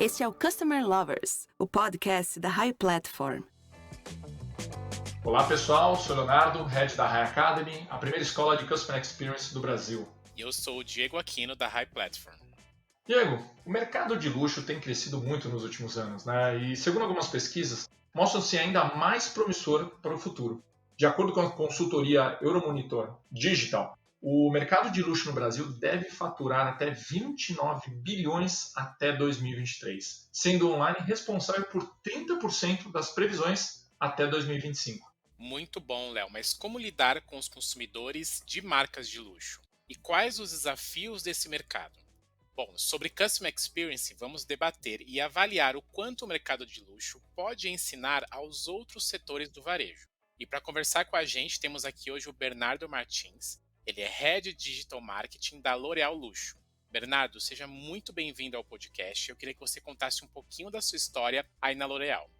Este é o Customer Lovers, o podcast da High Platform. Olá pessoal, sou o Leonardo, Head da High Academy, a primeira escola de Customer Experience do Brasil. E eu sou o Diego Aquino, da High Platform. Diego, o mercado de luxo tem crescido muito nos últimos anos, né? E segundo algumas pesquisas, mostram-se ainda mais promissor para o futuro. De acordo com a consultoria Euromonitor Digital, o mercado de luxo no Brasil deve faturar até 29 bilhões até 2023, sendo o online responsável por 30% das previsões até 2025. Muito bom, Léo, mas como lidar com os consumidores de marcas de luxo? E quais os desafios desse mercado? Bom, sobre Customer Experience, vamos debater e avaliar o quanto o mercado de luxo pode ensinar aos outros setores do varejo. E para conversar com a gente, temos aqui hoje o Bernardo Martins. Ele é Head Digital Marketing da L'Oréal Luxo. Bernardo, seja muito bem-vindo ao podcast. Eu queria que você contasse um pouquinho da sua história aí na L'Oréal.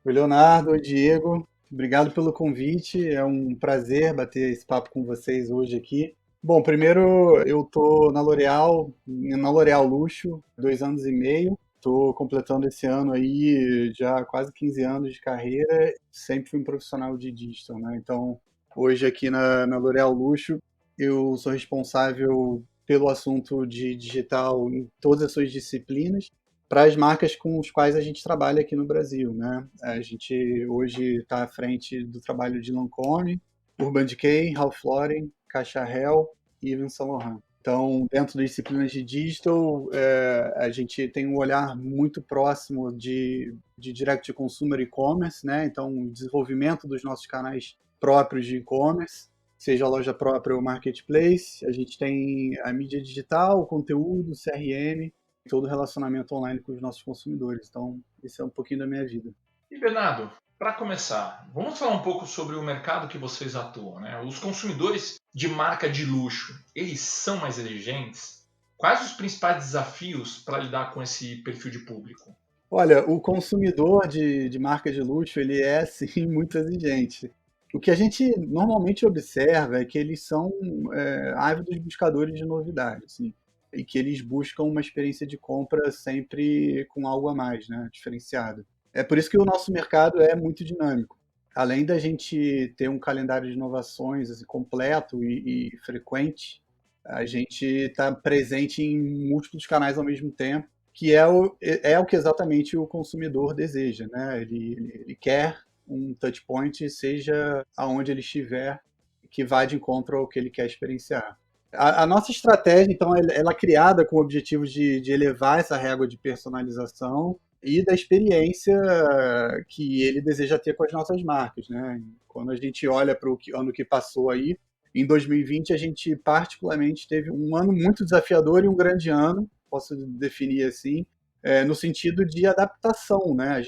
Oi, Leonardo, oi, Diego. Obrigado pelo convite. É um prazer bater esse papo com vocês hoje aqui. Bom, primeiro eu tô na L'Oréal Luxo, 2 anos e meio. Estou completando esse ano aí já quase 15 anos de carreira. Sempre fui um profissional de digital, né? Então, hoje aqui na L'Oréal Luxo, eu sou responsável pelo assunto de digital em todas as suas disciplinas, para as marcas com as quais a gente trabalha aqui no Brasil, né? A gente hoje está à frente do trabalho de Lancôme, Urban Decay, Ralph Lauren, Caixa Hell e Yves Saint Laurent. Então, dentro das disciplinas de digital, a gente tem um olhar muito próximo de direct to consumer e-commerce, né? Então, o desenvolvimento dos nossos canais próprios de e-commerce, seja a loja própria ou marketplace. A gente tem a mídia digital, o conteúdo, o CRM, todo o relacionamento online com os nossos consumidores. Então, esse é um pouquinho da minha vida. E Bernardo, para começar, vamos falar um pouco sobre o mercado que vocês atuam, né? Os consumidores de marca de luxo, eles são mais exigentes? Quais os principais desafios para lidar com esse perfil de público? Olha, o consumidor de marca de luxo, ele é, sim, muito exigente. O que a gente normalmente observa é que eles são ávidos buscadores de novidade, assim, e que eles buscam uma experiência de compra sempre com algo a mais, né, diferenciado. É por isso que o nosso mercado é muito dinâmico. Além da gente ter um calendário de inovações assim, completo e frequente, a gente está presente em múltiplos canais ao mesmo tempo, que é o que exatamente o consumidor deseja, né? Ele quer um touch point, seja aonde ele estiver, que vá de encontro ao que ele quer experienciar. A nossa estratégia, então, ela é criada com o objetivo de elevar essa régua de personalização e da experiência que ele deseja ter com as nossas marcas, né? Quando a gente olha para o ano que passou aí, em 2020 a gente particularmente teve um ano muito desafiador e um grande ano, posso definir assim, no sentido de adaptação, né? A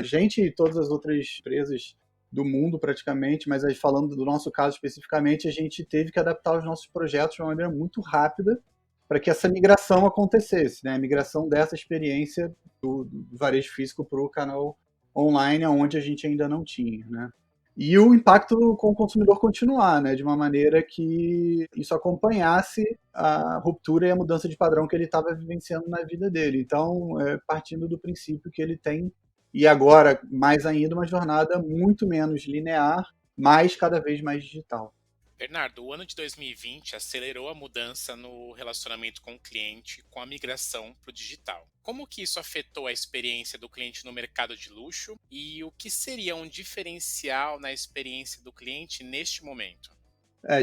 gente e todas as outras empresas do mundo praticamente, mas aí falando do nosso caso especificamente, a gente teve que adaptar os nossos projetos de uma maneira muito rápida para que essa migração acontecesse, né? A migração dessa experiência do varejo físico para o canal online, onde a gente ainda não tinha, né? E o impacto com o consumidor continuar, né? De uma maneira que isso acompanhasse a ruptura e a mudança de padrão que ele estava vivenciando na vida dele. Então, partindo do princípio que ele tem, e agora mais ainda, uma jornada muito menos linear, mas cada vez mais digital. Bernardo, o ano de 2020 acelerou a mudança no relacionamento com o cliente com a migração para o digital. Como que isso afetou a experiência do cliente no mercado de luxo e o que seria um diferencial na experiência do cliente neste momento?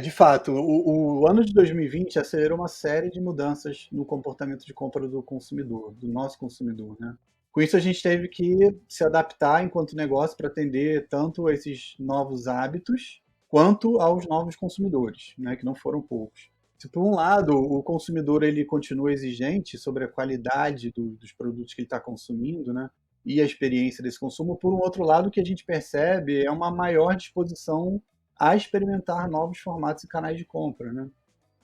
De fato, o ano de 2020 acelerou uma série de mudanças no comportamento de compra do consumidor, do nosso consumidor, né? Com isso, a gente teve que se adaptar enquanto negócio para atender tanto a esses novos hábitos quanto aos novos consumidores, né, que não foram poucos. Se por um lado o consumidor ele continua exigente sobre a qualidade dos produtos que ele está consumindo, né, e a experiência desse consumo, por um outro lado o que a gente percebe é uma maior disposição a experimentar novos formatos e canais de compra, né?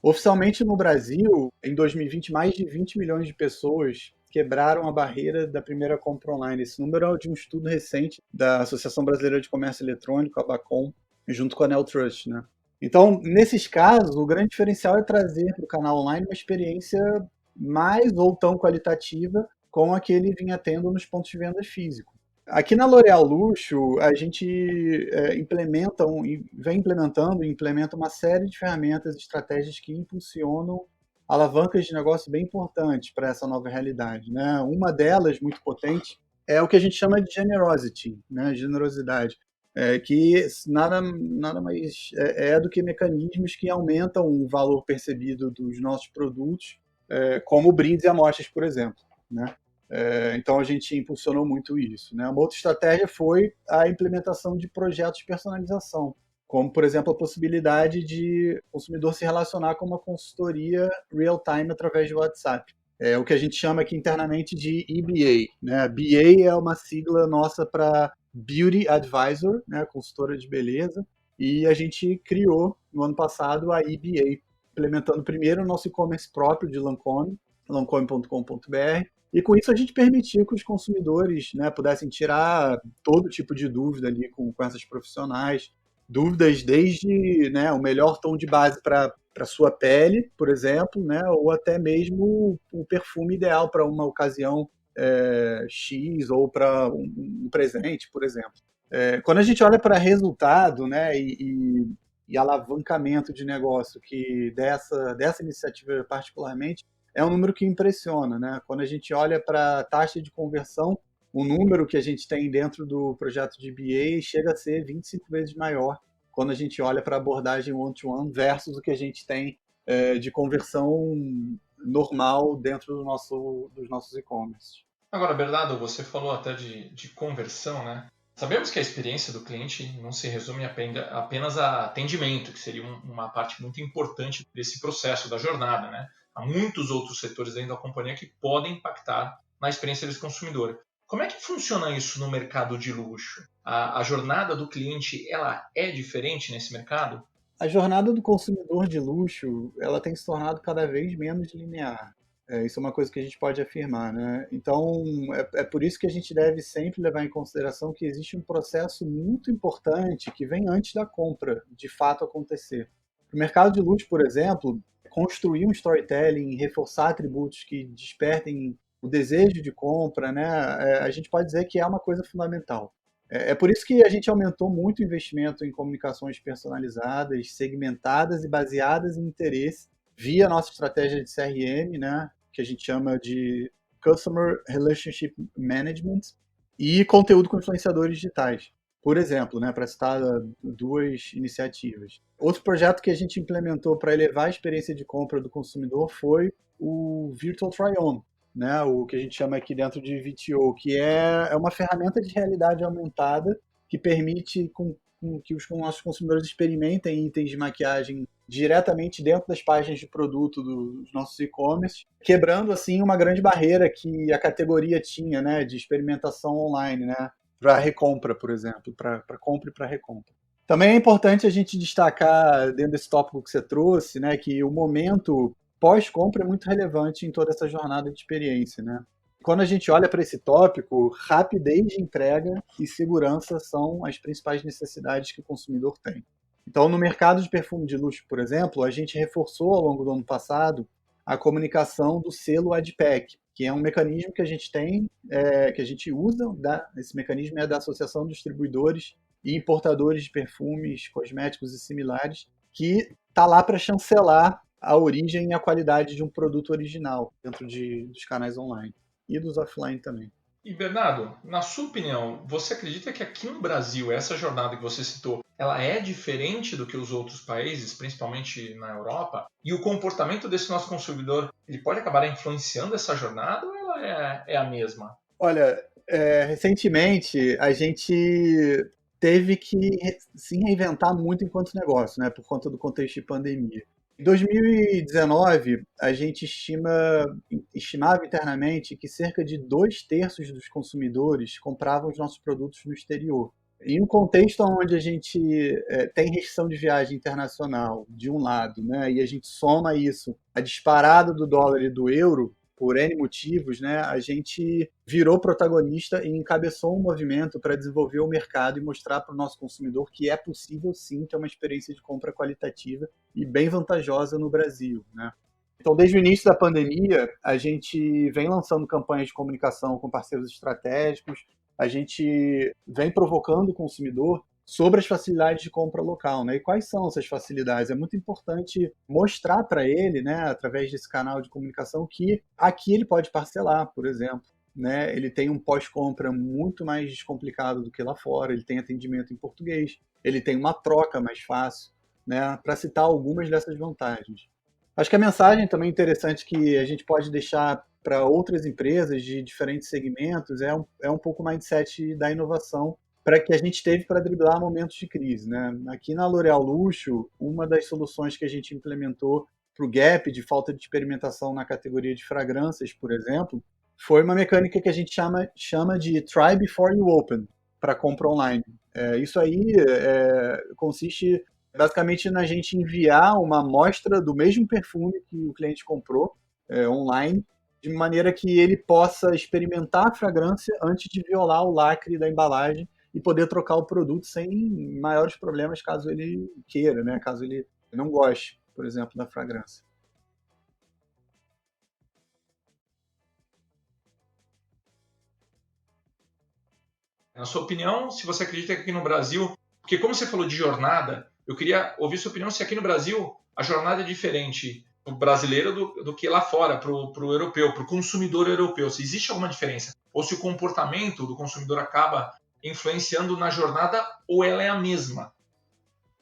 Oficialmente no Brasil, em 2020, mais de 20 milhões de pessoas quebraram a barreira da primeira compra online. Esse número é de um estudo recente da Associação Brasileira de Comércio Eletrônico, a ABACOM, junto com a Neltrust, né? Então, nesses casos, o grande diferencial é trazer para o canal online uma experiência mais ou tão qualitativa com a que ele vinha tendo nos pontos de venda físicos. Aqui na L'Oréal Luxo, a gente vem implementando e implementa uma série de ferramentas e estratégias que impulsionam alavancas de negócio bem importantes para essa nova realidade, né? Uma delas, muito potente, é o que a gente chama de generosity, né? Generosidade, que nada mais é do que mecanismos que aumentam o valor percebido dos nossos produtos, como brindes e amostras, por exemplo, né? Então a gente impulsionou muito isso, né? Uma outra estratégia foi a implementação de projetos de personalização, como, por exemplo, a possibilidade de o consumidor se relacionar com uma consultoria real-time através de WhatsApp. É o que a gente chama aqui internamente de EBA, né? BA é uma sigla nossa para Beauty Advisor, né? Consultora de beleza, e a gente criou no ano passado a EBA, implementando primeiro o nosso e-commerce próprio de Lancôme, lancôme.com.br, e com isso a gente permitiu que os consumidores, né, pudessem tirar todo tipo de dúvida ali com essas profissionais, dúvidas desde, né, o melhor tom de base para sua pele, por exemplo, né, ou até mesmo o perfume ideal para uma ocasião X ou para um presente, por exemplo. Quando a gente olha para resultado, né, e alavancamento de negócio que dessa iniciativa particularmente, é um número que impressiona, né? Quando a gente olha para a taxa de conversão, o número que a gente tem dentro do projeto de BA chega a ser 25 vezes maior quando a gente olha para a abordagem one-to-one versus o que a gente tem de conversão normal dentro dos nossos e-commerce. Agora, Bernardo, você falou até de conversão, né? Sabemos que a experiência do cliente não se resume apenas a atendimento, que seria uma parte muito importante desse processo da jornada, né? Há muitos outros setores dentro da companhia que podem impactar na experiência desse consumidor. Como é que funciona isso no mercado de luxo? A jornada do cliente, ela é diferente nesse mercado? A jornada do consumidor de luxo, ela tem se tornado cada vez menos linear. Isso é uma coisa que a gente pode afirmar, né? Então, é por isso que a gente deve sempre levar em consideração que existe um processo muito importante que vem antes da compra, de fato, acontecer. No mercado de luxo, por exemplo, construir um storytelling, reforçar atributos que despertem o desejo de compra, né? A gente pode dizer que é uma coisa fundamental. É por isso que a gente aumentou muito o investimento em comunicações personalizadas, segmentadas e baseadas em interesse, via nossa estratégia de CRM, né? Que a gente chama de Customer Relationship Management, e conteúdo com influenciadores digitais. Por exemplo, né, para citar duas iniciativas. Outro projeto que a gente implementou para elevar a experiência de compra do consumidor foi o Virtual Try-On, né, o que a gente chama aqui dentro de VTO, que é uma ferramenta de realidade aumentada que permite que os nossos consumidores experimentem itens de maquiagem diretamente dentro das páginas de produto dos nossos e-commerce, quebrando assim uma grande barreira que a categoria tinha, né, de experimentação online, né, para recompra, por exemplo, para compra e para recompra. Também é importante a gente destacar, dentro desse tópico que você trouxe, né, que o momento pós-compra é muito relevante em toda essa jornada de experiência, né? Quando a gente olha para esse tópico, rapidez de entrega e segurança são as principais necessidades que o consumidor tem. Então, no mercado de perfume de luxo, por exemplo, a gente reforçou ao longo do ano passado a comunicação do selo ADPEC, que é um mecanismo que a gente tem, que a gente usa, esse mecanismo é da Associação de Distribuidores e Importadores de Perfumes, Cosméticos e Similares, que está lá para chancelar a origem e a qualidade de um produto original dentro dos canais online e dos offline também. E Bernardo, na sua opinião, você acredita que aqui no Brasil, essa jornada que você citou, ela é diferente do que os outros países, principalmente na Europa? E o comportamento desse nosso consumidor, ele pode acabar influenciando essa jornada ou ela é a mesma? Olha, recentemente a gente teve que se reinventar muito enquanto negócio, né, por conta do contexto de pandemia. Em 2019, a gente estimava internamente que cerca de 2/3 dos consumidores compravam os nossos produtos no exterior. Em um contexto onde a gente tem restrição de viagem internacional, de um lado, né, e a gente soma isso à disparada do dólar e do euro, por N motivos, né, a gente virou protagonista e encabeçou um movimento para desenvolver o mercado e mostrar para o nosso consumidor que é possível sim ter uma experiência de compra qualitativa e bem vantajosa no Brasil, né? Então, desde o início da pandemia, a gente vem lançando campanhas de comunicação com parceiros estratégicos, a gente vem provocando o consumidor sobre as facilidades de compra local, né? E quais são essas facilidades? É muito importante mostrar para ele, né, através desse canal de comunicação, que aqui ele pode parcelar, por exemplo. Né? Ele tem um pós-compra muito mais descomplicado do que lá fora, ele tem atendimento em português, ele tem uma troca mais fácil, né? Para citar algumas dessas vantagens. Acho que a mensagem também interessante que a gente pode deixar para outras empresas de diferentes segmentos é um pouco o mindset da inovação para que a gente teve para driblar momentos de crise. Né? Aqui na L'Oréal Luxo, uma das soluções que a gente implementou para o gap de falta de experimentação na categoria de fragrâncias, por exemplo, foi uma mecânica que a gente chama de Try Before You Open, para compra online. Isso aí consiste basicamente na gente enviar uma amostra do mesmo perfume que o cliente comprou online, de maneira que ele possa experimentar a fragrância antes de violar o lacre da embalagem e poder trocar o produto sem maiores problemas, caso ele queira, né? Caso ele não goste, por exemplo, da fragrância. Na sua opinião, se você acredita que aqui no Brasil, porque como você falou de jornada, eu queria ouvir sua opinião se aqui no Brasil a jornada é diferente do brasileiro do que lá fora, para o europeu, para o consumidor europeu. Se existe alguma diferença? Ou se o comportamento do consumidor acaba influenciando na jornada ou ela é a mesma?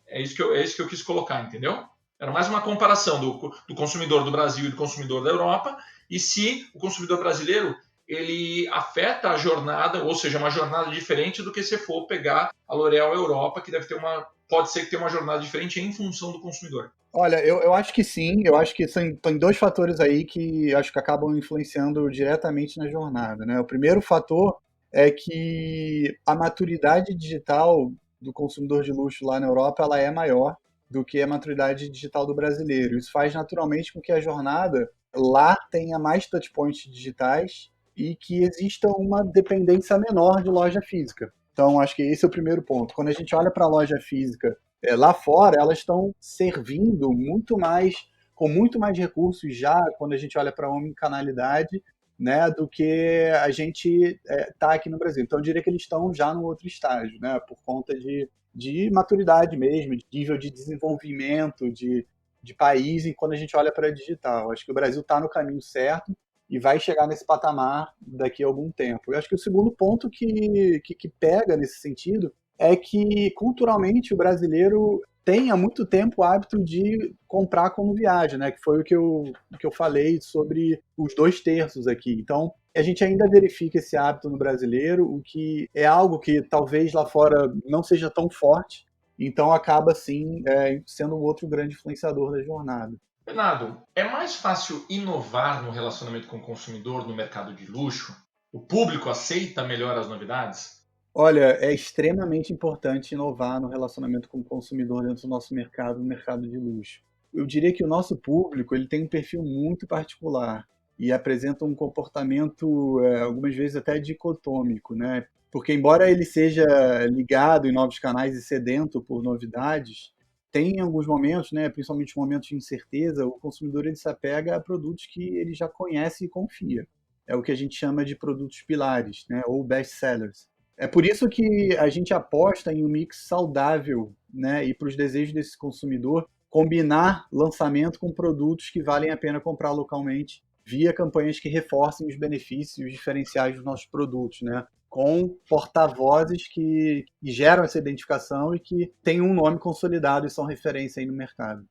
É isso que eu quis colocar, entendeu? Era mais uma comparação do consumidor do Brasil e do consumidor da Europa, e se o consumidor brasileiro ele afeta a jornada, ou seja, uma jornada diferente do que se for pegar a L'Oréal Europa, que pode ser que tenha uma jornada diferente em função do consumidor. Olha, eu acho que sim, eu acho que tem dois fatores aí que acho que acabam influenciando diretamente na jornada, né? O primeiro fator é que a maturidade digital do consumidor de luxo lá na Europa, ela é maior do que a maturidade digital do brasileiro. Isso faz naturalmente com que a jornada lá tenha mais touchpoints digitais e que exista uma dependência menor de loja física. Então, acho que esse é o primeiro ponto. Quando a gente olha para a loja física lá fora, elas estão servindo com muito mais recursos já, quando a gente olha para a omnicanalidade, né, do que a gente está aqui no Brasil. Então, eu diria que eles estão já no outro estágio, né, por conta de maturidade mesmo, de nível de desenvolvimento de país, e quando a gente olha para a digital. Acho que o Brasil está no caminho certo e vai chegar nesse patamar daqui a algum tempo. Eu acho que o segundo ponto que pega nesse sentido é que, culturalmente, o brasileiro tem há muito tempo o hábito de comprar quando viaja, né? Que foi o que eu falei sobre os 2/3 aqui. Então, a gente ainda verifica esse hábito no brasileiro, o que é algo que talvez lá fora não seja tão forte, então acaba, sim, sendo um outro grande influenciador da jornada. Bernardo, é mais fácil inovar no relacionamento com o consumidor no mercado de luxo? O público aceita melhor as novidades? Olha, é extremamente importante inovar no relacionamento com o consumidor dentro do nosso mercado, no mercado de luxo. Eu diria que o nosso público ele tem um perfil muito particular e apresenta um comportamento, algumas vezes até dicotômico, né? Porque embora ele seja ligado em novos canais e sedento por novidades, tem alguns momentos, né, principalmente momentos de incerteza, o consumidor ele se apega a produtos que ele já conhece e confia. É o que a gente chama de produtos pilares, né, ou best sellers. É por isso que a gente aposta em um mix saudável, né, e para os desejos desse consumidor, combinar lançamento com produtos que valem a pena comprar localmente, via campanhas que reforcem os benefícios e os diferenciais dos nossos produtos, né? Com porta-vozes que geram essa identificação e que têm um nome consolidado e são referência aí no mercado.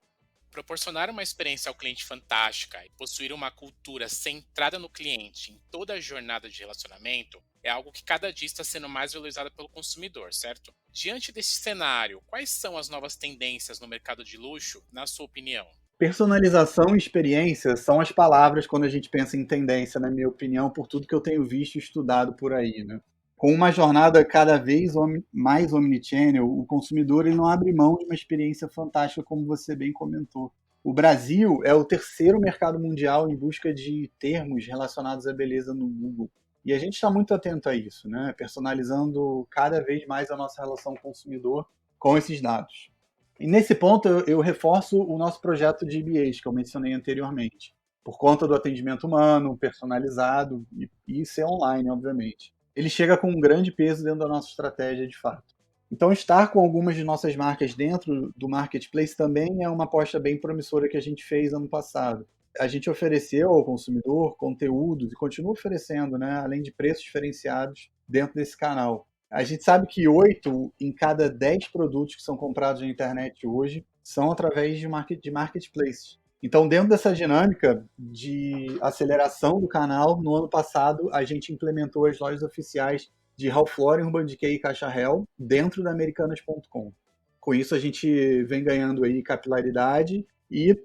Proporcionar uma experiência ao cliente fantástica e possuir uma cultura centrada no cliente em toda a jornada de relacionamento é algo que cada dia está sendo mais valorizado pelo consumidor, certo? Diante desse cenário, quais são as novas tendências no mercado de luxo, na sua opinião? Personalização e experiência são as palavras quando a gente pensa em tendência, na minha opinião, por tudo que eu tenho visto e estudado por aí, né? Com uma jornada cada vez mais omnichannel, o consumidor ele não abre mão de uma experiência fantástica, como você bem comentou. O Brasil é o terceiro mercado mundial em busca de termos relacionados à beleza no Google. E a gente está muito atento a isso, né? Personalizando cada vez mais a nossa relação consumidor com esses dados. E nesse ponto eu reforço o nosso projeto de IBAs, que eu mencionei anteriormente. por conta do atendimento humano, personalizado e ser online, obviamente. Ele chega com um grande peso dentro da nossa estratégia, de fato. Então, estar com algumas de nossas marcas dentro do Marketplace também é uma aposta bem promissora que a gente fez ano passado. A gente ofereceu ao consumidor conteúdos e continua oferecendo, né, além de preços diferenciados dentro desse canal. A gente sabe que 8 em cada 10 produtos que são comprados na internet hoje são através de marketplaces. Então, dentro dessa dinâmica de aceleração do canal, no ano passado a gente implementou as lojas oficiais de Ralph Lauren, Urban Decay e Caixa Real dentro da Americanas.com. Com isso a gente vem ganhando aí capilaridade e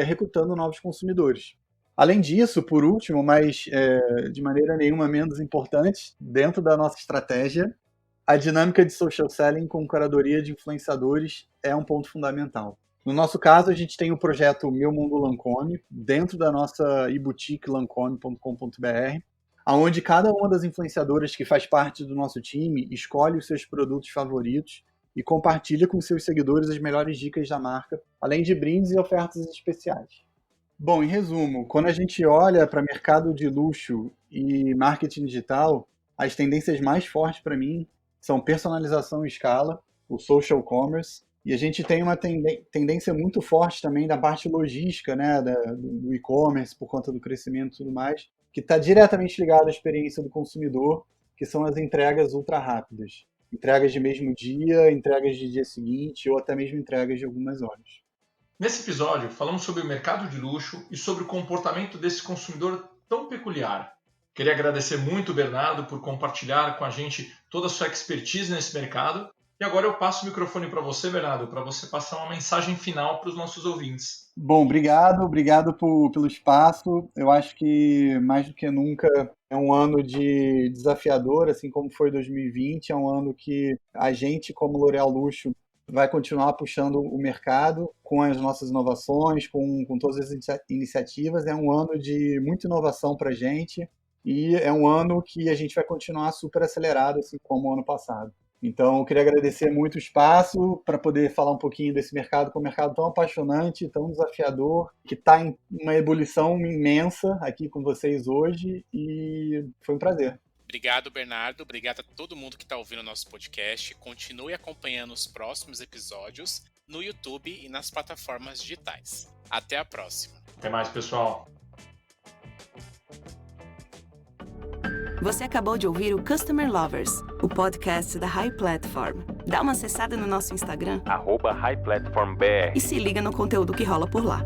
recrutando novos consumidores. Além disso, por último, mas de maneira nenhuma menos importante, dentro da nossa estratégia, a dinâmica de social selling com curadoria de influenciadores é um ponto fundamental. No nosso caso, a gente tem o projeto Meu Mundo Lancôme, dentro da nossa e-boutique lancôme.com.br, onde cada uma das influenciadoras que faz parte do nosso time escolhe os seus produtos favoritos e compartilha com seus seguidores as melhores dicas da marca, além de brindes e ofertas especiais. Bom, em resumo, quando a gente olha para mercado de luxo e marketing digital, as tendências mais fortes para mim são personalização em escala, o social commerce, e a gente tem uma tendência muito forte também da parte logística, né, do e-commerce, por conta do crescimento e tudo mais, que está diretamente ligado à experiência do consumidor, que são as entregas ultra rápidas. Entregas de mesmo dia, entregas de dia seguinte, ou até mesmo entregas de algumas horas. Nesse episódio, falamos sobre o mercado de luxo e sobre o comportamento desse consumidor tão peculiar. Queria agradecer muito o Bernardo por compartilhar com a gente toda a sua expertise nesse mercado. E agora eu passo o microfone para você, Bernardo, para você passar uma mensagem final para os nossos ouvintes. Bom, obrigado pelo espaço. Eu acho que, mais do que nunca, é um ano desafiador, assim como foi 2020. É um ano que a gente, como L'Oréal Luxo, vai continuar puxando o mercado com as nossas inovações, com todas as iniciativas. É um ano de muita inovação para a gente e é um ano que a gente vai continuar super acelerado, assim como o ano passado. Então, eu queria agradecer muito o espaço para poder falar um pouquinho desse mercado, que é um mercado tão apaixonante, tão desafiador, que está em uma ebulição imensa aqui com vocês hoje, e foi um prazer. Obrigado, Bernardo. Obrigado a todo mundo que está ouvindo o nosso podcast. Continue acompanhando os próximos episódios no YouTube e nas plataformas digitais. Até a próxima. Até mais, pessoal. Você acabou de ouvir o Customer Lovers, o podcast da High Platform. Dá uma acessada no nosso Instagram @HighPlatformBR e se liga no conteúdo que rola por lá.